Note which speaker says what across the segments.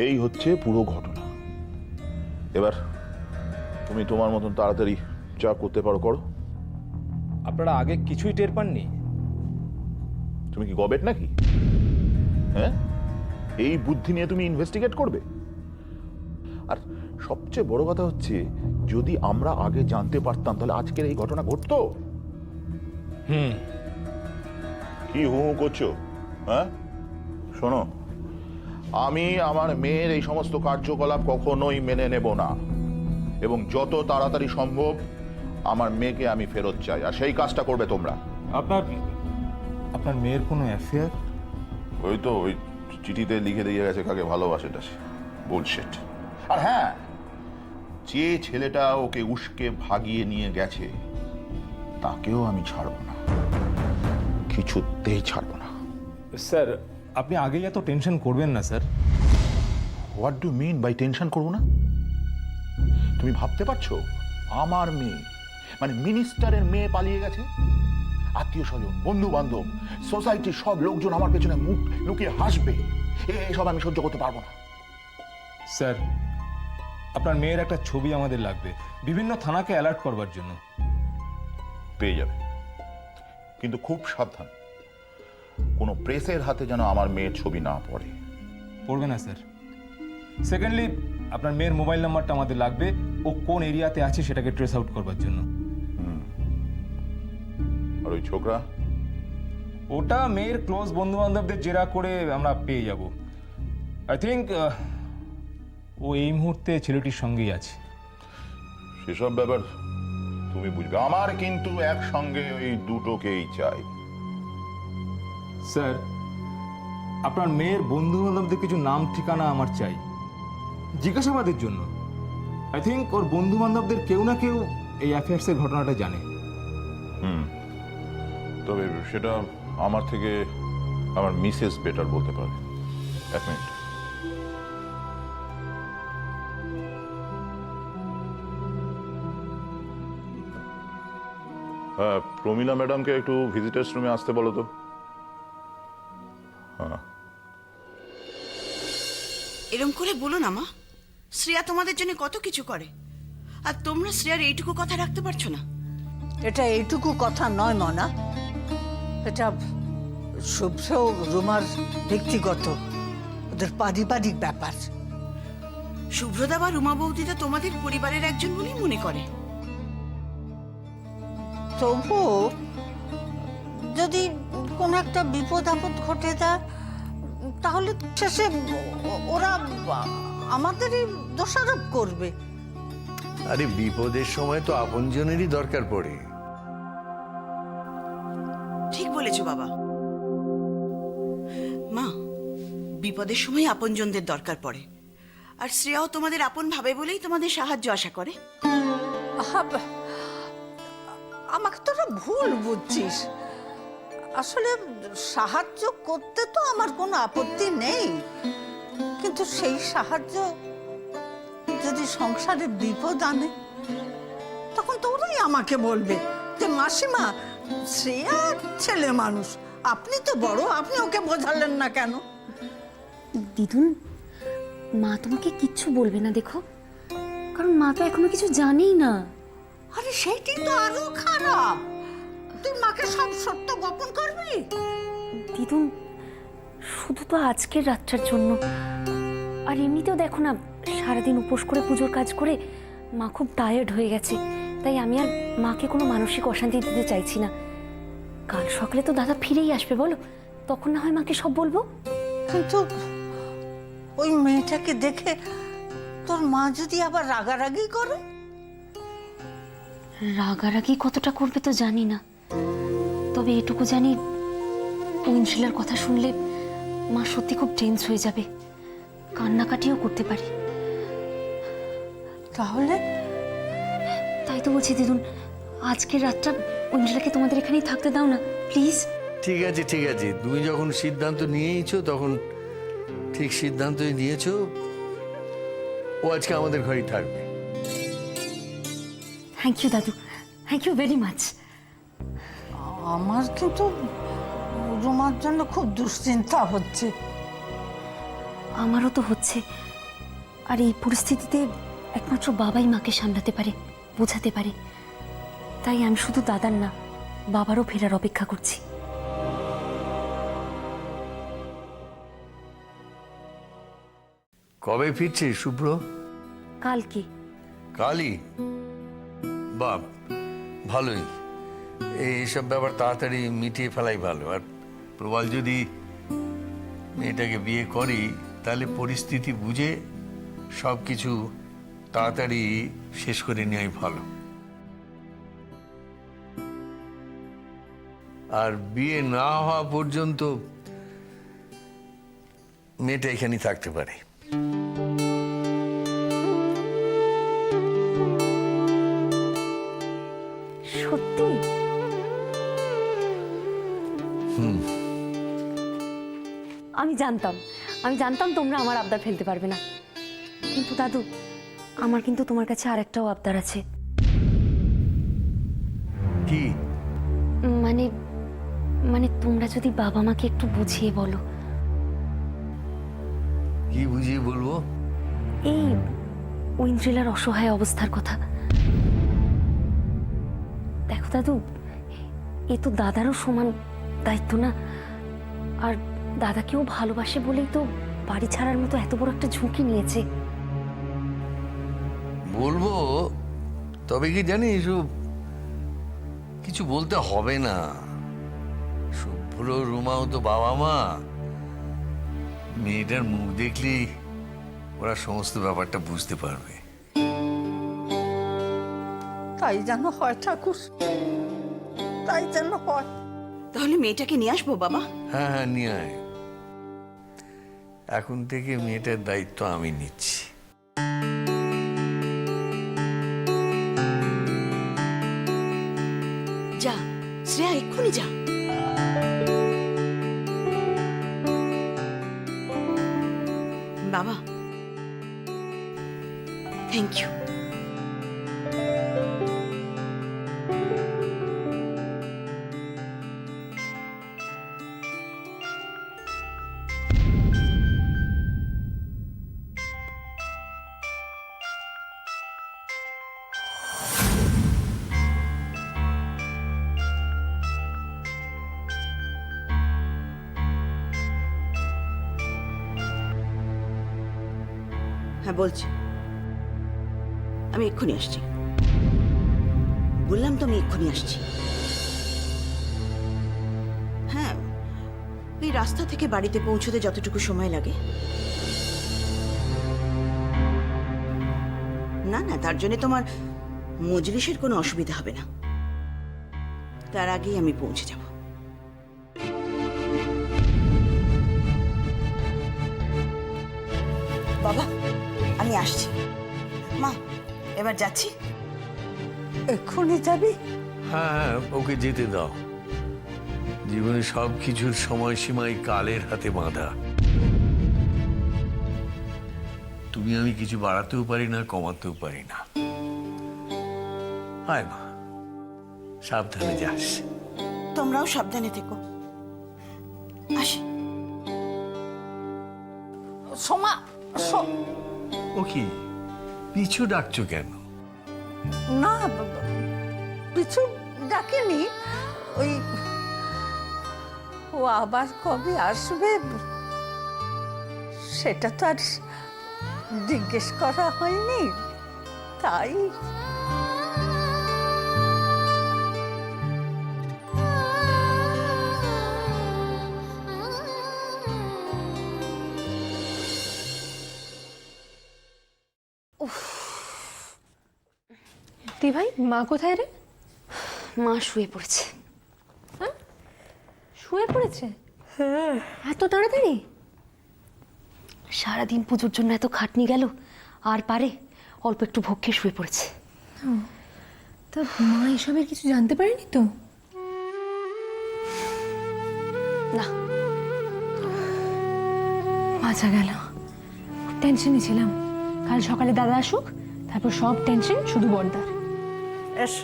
Speaker 1: এই হচ্ছে পুরো ঘটনা। এবার তুমি তোমার মতন তাড়াতাড়ি যা করতে পারো করো।
Speaker 2: আপনারা আগে কিছুই টের পাননি?
Speaker 1: তুমি কি গবেট নাকি? হ্যাঁ, এই বুদ্ধি নিয়ে তুমি ইনভেস্টিগেট করবে? আর সবচেয়ে বড় কথা হচ্ছে, যদি আমরা আগে জানতে পারতাম তাহলে আজকের এই ঘটনা ঘটতো। কি হু হু করছো? হ্যাঁ, শোনো, আমি আমার মেয়ের এই সমস্ত কার্যকলাপ কখনোই মেনে নেব না, এবং যত তাড়াতাড়ি সম্ভব আমার মেয়েকে আমি ফেরত চাই, আর সেই কাজটা করবে তোমরা।
Speaker 2: আপনার মেয়ের কোনো অ্যাফেয়ার?
Speaker 1: ওই তো ওই চিঠিতে লিখে দিয়ে গেছে কাকে ভালোবাসেটা, বুলশিট। আর হ্যাঁ, যে ছেলেটা ওকে উস্কে ভাগিয়ে নিয়ে গেছে তাকেও আমি ছাড়ব না, কিছুতেই ছাড়ব না।
Speaker 2: স্যার, আপনি আগেই এত টেনশন করবেন না sir.
Speaker 1: What do mean by tension করবো না? তুমি ভাবতে পারছো আমার মেয়ে, মানে মিনিস্টারের মেয়ে পালিয়ে গেছে? আত্মীয় স্বজন, বন্ধু বান্ধব, সোসাইটির সব লোকজন আমার পেছনে মুখ লুকিয়ে হাসবে, এসব আমি সহ্য করতে পারবো না।
Speaker 2: স্যার, আপনার মেয়ের একটা ছবি আমাদের লাগবে বিভিন্ন থানাকে অ্যালার্ট করবার জন্য।
Speaker 1: পেয়ে যাবে, কিন্তু খুব সাবধান, কোনো প্রেসের হাতে যেন আমার মেয়ের ছবি না পড়ে।
Speaker 2: পড়বে না স্যার। সেকেন্ডলি, আপনার মেয়ের মোবাইল নাম্বারটা আমাদের লাগবে, ও কোন এরিয়াতে আছে সেটাকে ট্রেস আউট করবার জন্য।
Speaker 1: আর ওই ছোকরা?
Speaker 2: ওটা মেয়ের ক্লোজ বন্ধু বান্ধবদের জেরা করে আমরা পেয়ে যাব। আই থিঙ্ক ও এই মুহূর্তে ছেলেটির সঙ্গেই আছে।
Speaker 1: সেসব ব্যাপার তুমি বুঝবে, আমার কিন্তু একসঙ্গে ওই দুটোকেই চাই।
Speaker 2: স্যার, আপনার মেয়ের বন্ধু বান্ধবদের কিছু নাম ঠিকানা আমার চাই, জিজ্ঞাসাবাদের জন্য। আই থিঙ্ক ওর বন্ধু বান্ধবদের কেউ না কেউ এই অ্যাফেয়ার্সের ঘটনাটা জানে।
Speaker 1: তবে সেটা আমার থেকে আমার মিসেস বেটার বলতে পারবে। এক মিনিট। হ্যাঁ, প্রমীলা ম্যাডামকে একটু ভিজিটার্স রুমে আসতে বলো তো। হ্যাঁ,
Speaker 3: এরম করে বলো না মা, শ্রেয়া তোমাদের জন্য কত কিছু করে, আর তোমরা শ্রেয়ার এইটুকু কথা রাখতে পারছো না।
Speaker 4: এটা এইটুকু কথা নয় মনা, এটা শুভ্র রুমার ব্যক্তিগত, ওদের পারিবারিক ব্যাপার।
Speaker 3: শুভ্রদা বা রুমা বৌদিটা তোমাদের পরিবারের একজন বলেই মনে করে।
Speaker 4: তবু যদি কোনো একটা বিপদ আপদ ঘটে যায় তাহলে শেষে ওরা আমাদেরই দোষারোপ করবে।
Speaker 5: আরে বিপদের সময় তো আপনজনেরই দরকার পড়ে।
Speaker 3: ঠিক বলেছো বাবা। মা, বিপদের সময় আপনজনদের দরকার পড়ে, আর শ্রেয়াও তোমাদের আপন ভাবে বলেই তোমাদের সাহায্য আশা করে।
Speaker 4: আমাকে তোরা ভুল বুঝছিস, আসলে সাহায্য করতে তো আমার কোনো আপত্তি নেই, কিন্তু সেই সাহায্য যদি সংসারে বিপদ আনে তখন তো ওরাই আমাকে বলবে যে মাসিমা, শ্রেয়া ছেলে মানুষ, আপনি তো বড়, আপনি ওকে বোঝালেন না কেন?
Speaker 6: দিদুন, মা তোমাকে কিচ্ছু বলবে না দেখো, কারণ মা তো এখনো কিছু জানেই না।
Speaker 4: আরে সেইটাই তো আরো খারাপ, তুই মাকে সব সত্য গোপন করবি?
Speaker 6: দিদুন, শুধু তো আজকের রাতটার জন্য, আর এমনিতেও দেখো না সারাদিন উপোস করে পুজোর কাজ করে মা খুব টায়ার্ড হয়ে গেছে, তাই আমি আর মাকে কোনো মানসিক অশান্তি দিতে চাইছি না। কাল সকালে তো দাদা ফিরেই আসবে, বলো, তখন না হয় মাকে সব বলবো।
Speaker 4: কিন্তু ওই মেয়েটাকে দেখে তোর মা যদি আবার রাগারাগি করে?
Speaker 6: রাগারাগি কতটা করবে তো জানি না, তবে এটুকু জানি ঐশিলার কথা শুনলে মা সত্যি খুব টেন্স হয়ে যাবে, কান্নাকাটিও করতে পারে।
Speaker 4: তাহলে?
Speaker 6: তাই তো বলছি দিদুন, আজকের রাতটা ঐশিলাকে তোমাদের এখানেই থাকতে দাও না প্লিজ।
Speaker 5: ঠিক আছে ঠিক আছে, তুমি যখন সিদ্ধান্ত নিয়েইছো তখন ঠিক সিদ্ধান্তই নিয়েছো, ও আজকে আমাদের ঘরেই থাকবে।
Speaker 6: থ্যাংক ইউ দাদু, থ্যাংক ইউ ভেরি মাচ।
Speaker 4: আমার কিন্তু রুমার জন্য খুব দুশ্চিন্তা হচ্ছে।
Speaker 6: আমারও তো হচ্ছে, আর এই পরিস্থিতিতে একমাত্র বাবাই মাকে সামলাতে পারে, বোঝাতে পারে। তাই আমি শুধু দাদার না, বাবারও ফেরার অপেক্ষা করছি।
Speaker 5: কবে ফিরছে শুভ্র?
Speaker 6: কালকে।
Speaker 5: কালই? বাপ, ভালোই। এইসব ব্যাপার তাড়াতাড়ি মিটিয়ে ফেলাই ভালো। আর প্রবাল যদি মেয়েটাকে বিয়ে করি, তাহলে পরিস্থিতি বুঝে সব কিছু তাড়াতাড়ি শেষ করে নেওয়াই ভালো। আর বিয়ে না হওয়া পর্যন্ত মেয়েটা এখানেই থাকতে পারে।
Speaker 6: সত্যি? আমি জানতাম তোমরা আমার আবদার ফেলতে পারবে না। কিন্তু দাদু, আমার কিন্তু তোমার কাছে আরেকটাও আবদার আছে।
Speaker 5: কি?
Speaker 6: মানে মানে তোমরা যদি বাবা মাকে একটু বুঝিয়ে বলো।
Speaker 5: কি বুঝিয়ে বলবো?
Speaker 6: এই ঐন্দ্রিলার অসহায় অবস্থার কথা। দেখো দাদু, এ তো দাদারও সমান দায়িত্ব না? আর দাদাকেও ভালোবাসে বলেই তো বাড়ি ছাড়ার মতো এত বড় একটা ঝুঁকি নিয়েছে।
Speaker 5: বলবো, তবে কি জানিস, কিছু বলতে হবে না। শুভ্র রুমাও তো বাবা মা, মেয়েটার মুখ দেখলেই ওরা সমস্ত ব্যাপারটা বুঝতে পারবে।
Speaker 4: তাই যেন হয় ঠাকুর, তাই যেন হয়।
Speaker 3: তাহলে মেয়েটাকে নিয়ে আসবো বাবা?
Speaker 5: হ্যাঁ হ্যাঁ, নিয়ে আয়। এখন থেকে মেয়েটার দায়িত্ব আমি নিচ্ছি।
Speaker 3: যা শ্রেয়া, এক্ষুনি যা। বাবা, থ্যাংক ইউ। হ্যাঁ বলছি, আমি এক্ষুনি আসছি। বললাম তো আমি এক্ষুনি আসছি। হ্যাঁ, এই রাস্তা থেকে বাড়িতে পৌঁছতে যতটুকু সময় লাগে। না না, তার জন্য তোমার মজলিসের কোনো অসুবিধা হবে না। তার আগেই আমি পৌঁছে যাব। বাবা, আমি আসছি। মা, এবার যাচ্ছি।
Speaker 4: এক্ষুনি যাবি?
Speaker 5: হ্যাঁ হ্যাঁ, ওকে যেতে দাও। জীবনে সব কিছুর সময়সীমাই কালের হাতে বাঁধা। তুমি আমি কিছু বাড়াতেও পারি না, কমাতেও পারি না। হায় মা, সাবধানে যাস।
Speaker 3: তোমরাও সাবধানে থেকো। আসি।
Speaker 4: সোমা,
Speaker 5: ও কি, পিছু ডাকছো কেন?
Speaker 4: না, পিছু ডাকেনি। ওই ও আবার কবে আসবে সেটা তো আর জিজ্ঞেস করা হয়নি, তাই।
Speaker 7: দি ভাই, মা কোথায় রে?
Speaker 6: মা শুয়ে পড়েছে।
Speaker 7: হ্যাঁ, শুয়ে পড়েছে? এত তাড়াতাড়ি?
Speaker 6: সারাদিন পুজোর জন্য এত খাটনি গেল, আর পারে, অল্প একটু ভোগ খেয়ে শুয়ে পড়েছে।
Speaker 7: তা মা এসবের কিছু জানতে পারেনি তো?
Speaker 6: না।
Speaker 7: বাঁচা গেল, টেনশনে ছিলাম। কাল সকালে দাদা আসুক, তারপর সব টেনশন শুধু বড়দার।
Speaker 4: এস,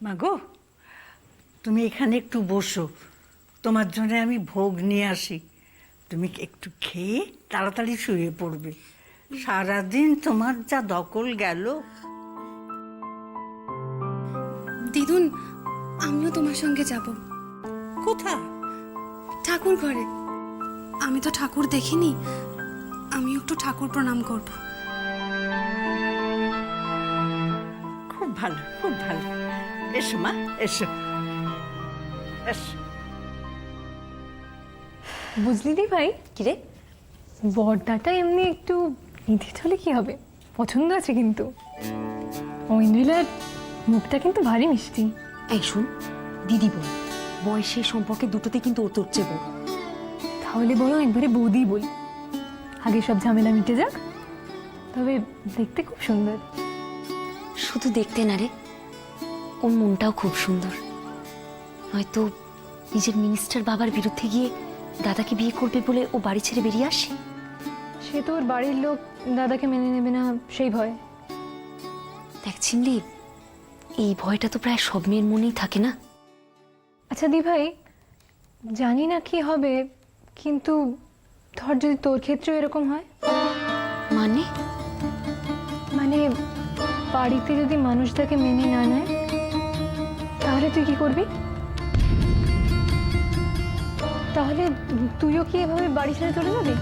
Speaker 4: মাগো, তুমি এখানে একটু বসো, তোমার জন্য আমি ভোগ নিয়ে আসি। তুমি একটু খেয়ে তাড়াতাড়ি শুয়ে পড়বে। সারাদিন তোমার যা দকল গেল।
Speaker 8: দিদুন, আমিও তোমার সঙ্গে যাব।
Speaker 4: কোথায়?
Speaker 8: ঠাকুর ঘরে। আমি তো ঠাকুর দেখিনি, আমি একটু ঠাকুর প্রণাম করব।
Speaker 4: খুব ভালো, খুব ভালো। এসো মা, এসো এসো।
Speaker 7: বুঝলি দি ভাই, কিরে বর্দাটা এমনি একটু নিধিত হলে কি হবে, পছন্দ আছে কিন্তু। ঐন্দ্রিলার মুখটা কিন্তু ভারী মিষ্টি।
Speaker 6: এই শুন, দিদি বল, বয়সের সম্পর্কে দুটোতে কিন্তু ও তোর চেয়ে বড়।
Speaker 7: তাহলে বরং একবারে বৌদি বলি, আগে সব ঝামেলা মিটে যাক। তবে দেখতে খুব সুন্দর।
Speaker 6: শুধু দেখতে না রে, ওর মনটাও খুব সুন্দর। হয়তো নিজের মিনিস্টার বাবার বিরুদ্ধে গিয়ে দাদাকে বিয়ে করবে বলে ও বাড়ি ছেড়ে বেরিয়ে আসে।
Speaker 7: সে তো ওর বাড়ির লোক দাদাকে মেনে নেবে না, সেই ভয়।
Speaker 6: দেখ চিমলি, এই ভয়টা তো প্রায় সব মেয়ের মনেই থাকে না।
Speaker 7: আচ্ছা দি ভাই, জানি না কি হবে, কিন্তু ধর যদি তোর ক্ষেত্রেও এরকম হয়।
Speaker 6: মানে
Speaker 7: মানে বাড়িতে যদি মানুষ তাকে মেনে না নেয়, তাহলে তুই কি করবি? তাহলে তুইও কি এভাবে বাড়ি ছেড়ে চলে যাবি?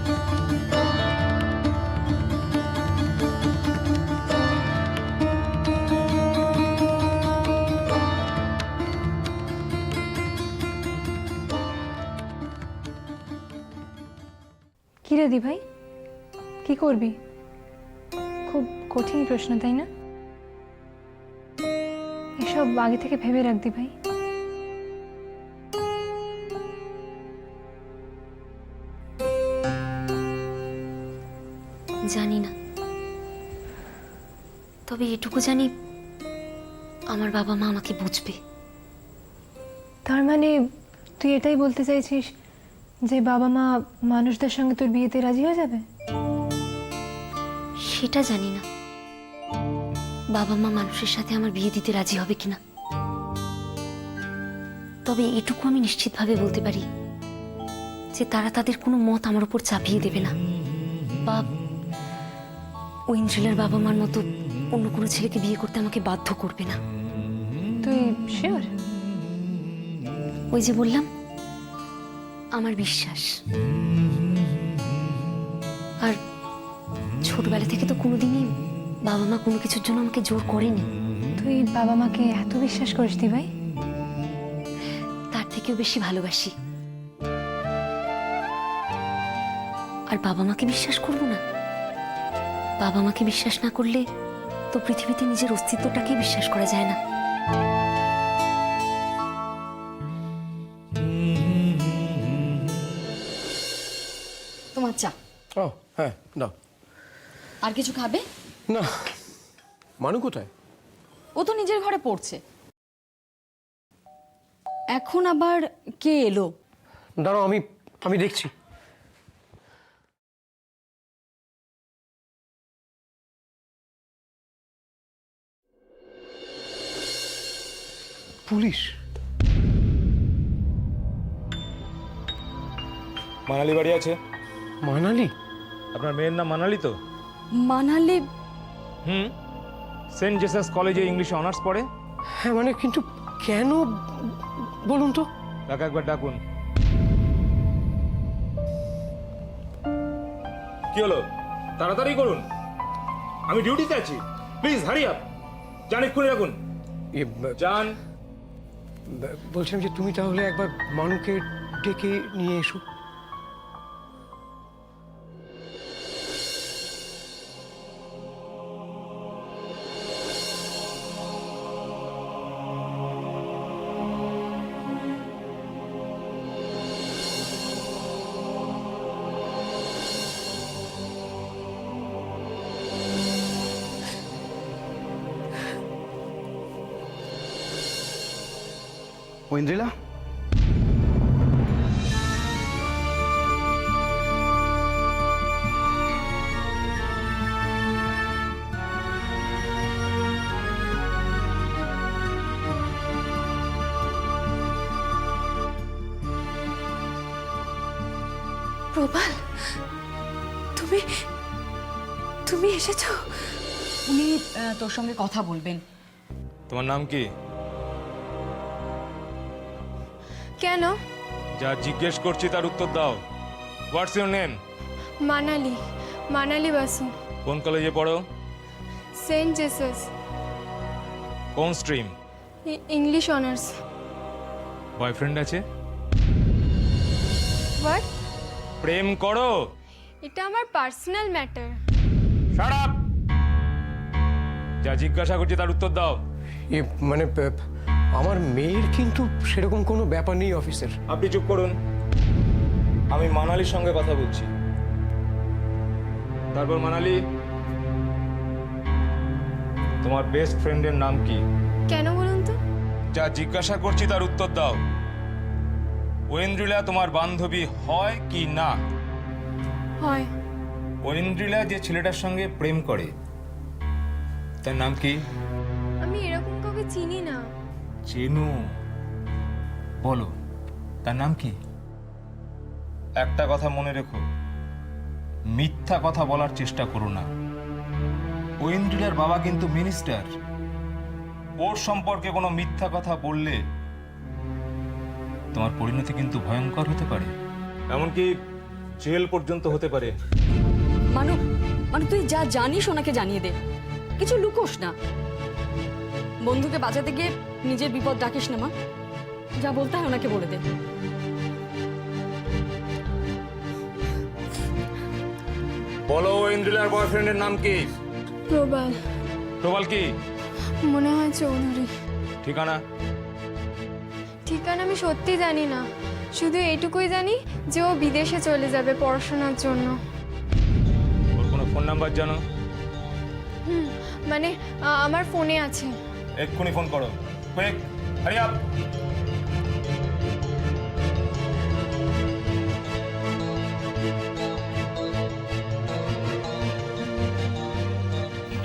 Speaker 7: কি রে দি ভাই, কি করবি? খুব কঠিন প্রশ্ন, তাই না? এসব আগে থেকে ভেবে রাখবি ভাই।
Speaker 6: জানি না, তবে এটুকু জানি আমার বাবা মা আমাকে বুঝবে।
Speaker 7: তার মানে তুই এটাই বলতে চাইছিস যে বাবা মা মানুষদের সঙ্গে তোর বিয়েতে রাজি হয়ে যাবে?
Speaker 6: সেটা জানি না বাবা মা মানুষের সাথে আমার বিয়ে দিতে রাজি হবে কিনা, তবে এটুকু আমি নিশ্চিতভাবে বলতে পারি যে তারা তাদের কোনো মত আমার উপর চাপিয়ে দেবে না, বা ঐন্দ্রিলার বাবা মার মতো অন্য কোনো ছেলেকে বিয়ে করতে আমাকে বাধ্য করবে না।
Speaker 7: তুই শিওর?
Speaker 6: ওই যে বললাম, আমার বিশ্বাস। আর ছোটবেলা থেকে তো কোনোদিনই বাবা মা কোনো কিছুর জন্য আমাকে জোর করেনি।
Speaker 7: তুই বাবা মাকে এত বিশ্বাস করিস দি ভাই?
Speaker 6: তার থেকেও বেশি ভালোবাসি। আর বাবা মাকে বিশ্বাস করবো না? বাবা মাকে বিশ্বাস না করলে তো পৃথিবীতে নিজের অস্তিত্বটাকেই বিশ্বাস করা যায় না।
Speaker 9: তোমার চা।
Speaker 5: ও হ্যাঁ, দাও।
Speaker 9: আর কিছু খাবে?
Speaker 5: না, মানু কোথায়?
Speaker 9: ও তো নিজের ঘরে পড়ছে। এখন আবার কে এলো?
Speaker 5: দাঁড়াও, আমি দেখছি। পুলিশ?
Speaker 2: মানালি বাড়ি আছে?
Speaker 5: মানালি?
Speaker 2: আপনার মেয়ের নাম মানালি তো?
Speaker 9: মানালি?
Speaker 2: সেন্ট জেসাস কলেজে ইংলিশে অনার্স পড়ে।
Speaker 5: হ্যাঁ মানে, কিন্তু কেন বলুন তো?
Speaker 2: তাকে একবার ডাকুন। কি হলো? তাড়াতাড়ি করুন, আমি ডিউটিতে আছি। Please hurry up. যান, এক্ষুনি রাখুন। যান।
Speaker 5: বলছিলাম যে তুমি তাহলে একবার মানুকে ডেকে নিয়ে এসো।
Speaker 10: ঐন্দ্রিলা,
Speaker 8: প্রবাল, তুমি তুমি এসেছো?
Speaker 9: উনি তোর সঙ্গে কথা বলবেন।
Speaker 2: তোমার নাম কি?
Speaker 7: কেন?
Speaker 2: যা জিজ্ঞেস করছি তার উত্তর দাও। What's your name?
Speaker 7: Manali, Manali Basu,
Speaker 2: কোন কলেজে পড়ো?
Speaker 7: সেন্ট জেসাস,
Speaker 2: কোন স্ট্রিম?
Speaker 7: English honours.
Speaker 2: বয়ফ্রেন্ড আছে?
Speaker 7: হোয়াট?
Speaker 2: প্রেম করো?
Speaker 7: এটা আমার পার্সোনাল ম্যাটার।
Speaker 2: Shut up! যা জিজ্ঞাসা করছি তার উত্তর দাও।
Speaker 10: মানে আমার মেয়ের কিন্তু সেরকম কোনো ব্যাপার নেই অফিসার।
Speaker 2: আপনি চুপ করুন, আমি মানালির সঙ্গে কথা বলছি। তারপর মানালি, তোমার বেস্ট ফ্রেন্ডের নাম কি?
Speaker 7: কেন বলুন তো?
Speaker 2: যা জিজ্ঞাসা করছি তার উত্তর দাও। ঐন্দ্রিলা তোমার বান্ধবী হয় কি না?
Speaker 7: হয়।
Speaker 2: ঐন্দ্রিলা যে ছেলেটার সঙ্গে প্রেম করে তার নাম কি?
Speaker 7: আমি এরকম কাউকে চিনি না।
Speaker 2: চেনু, বলো তার নাম কি? একটা কথা মনে রেখো, মিথ্যা কথা বলার চেষ্টা করো না। ঐন্দ্রিলার বাবা কিন্তু মিনিস্টার। ওর সম্পর্কে কোনো মিথ্যা কথা বললে তোমার পরিণতি কিন্তু ভয়ঙ্কর হতে পারে, এমনকি জেল পর্যন্ত হতে পারে।
Speaker 9: মানু, মানু তুই যা জানিস ওনাকে জানিয়ে দে, কিছু লুকোস না। বন্ধুকে বাঁচাতে গিয়ে নিজের বিপদ ডাকিস না মা, যা বলতে হয় ওনাকে বলে দে।
Speaker 2: বলো ঐন্দ্রিলার বয়ফ্রেন্ডের নাম কি?
Speaker 7: প্রবাল।
Speaker 2: প্রবাল কি?
Speaker 7: মনে হয় চৌধুরী।
Speaker 2: ঠিকানা?
Speaker 7: ঠিকানা আমি সত্যি জানি না, শুধু এইটুকুই জানি যে ও বিদেশে চলে যাবে পড়াশোনার জন্য।
Speaker 2: ওর কোনো ফোন নাম্বার জানো?
Speaker 7: মানে আমার ফোনে আছে।
Speaker 2: এক্ষুনি ফোন করো, কুইক, হারি আপ।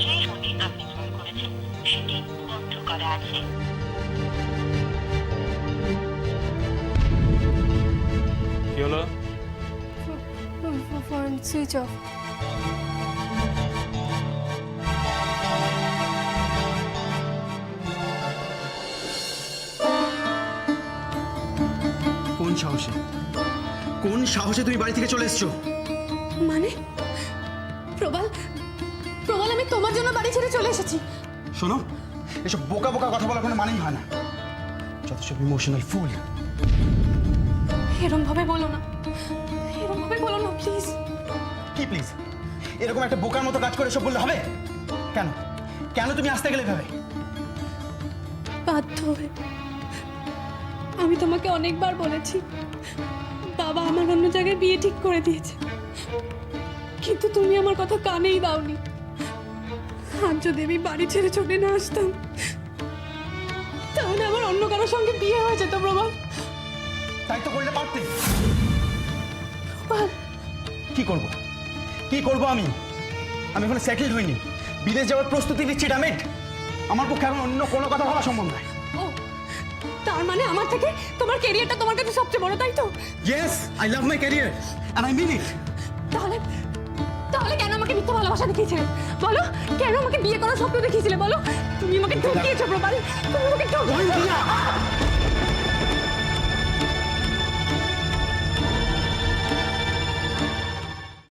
Speaker 11: যে ফোনে আপনি ফোন করেছেন সেটি বন্ধ করা আছে।
Speaker 2: কি হলো?
Speaker 7: Phone switch off.
Speaker 10: কোন সাহসে, কোন সাহসে তুমি বাড়ি থেকে চলে এসছো?
Speaker 8: মানে প্রবাল, প্রবাল আমি তোমার জন্য বাড়ি ছেড়ে চলে এসেছি।
Speaker 10: শোনো, এসব বোকা বোকা কথা বলার কোনো মানেই হয় না। যত সব ইমোশনাল ফুল।
Speaker 8: এরম ভাবে বলো না, এরম ভাবে বলো না প্লিজ।
Speaker 10: কি প্লিজ? এরকম একটা বোকার মতো কাজ করে সব বললে হবে? কেন কেন তুমি আসতে গেলে এভাবে?
Speaker 8: বাধ্য হয়ে। আমি তোমাকে অনেকবার বলেছি বাবা আমার অন্য জায়গায় বিয়ে ঠিক করে দিয়েছে, কিন্তু তুমি আমার কথা কানেই দাওনি। আর যদি আমি বাড়ি ছেড়ে চলে না আসতাম তাহলে আমার অন্য কারোর সঙ্গে বিয়ে হয়ে যেত প্রবাল।
Speaker 10: তাই তো করলে পারতে।
Speaker 8: প্রবাল,
Speaker 10: কি করব, কি করব আমি? আমি এখনো সেটেলড হইনি, বিদেশ যাওয়ার প্রস্তুতি নিচ্ছি। ডামেট, আমার পক্ষে এখন অন্য কোনো কথা ভাবা সম্ভব নয়।
Speaker 8: ও তার মানে আমার থেকে তোমার ক্যারিয়ারটা তোমার কাছে সবচেয়ে বড়, তাই তো?
Speaker 10: Yes, I love my career and I mean it.
Speaker 8: তাহলে তাহলে কেন আমাকে মিথ্যা ভালোবাসা দেখিয়েছিলে বলো? কেন আমাকে বিয়ে করার স্বপ্ন দেখিয়েছিলে বলো? তুমি আমাকে ঠকিয়েছো প্রবাল, তুমি আমাকে ঠকিয়েছো।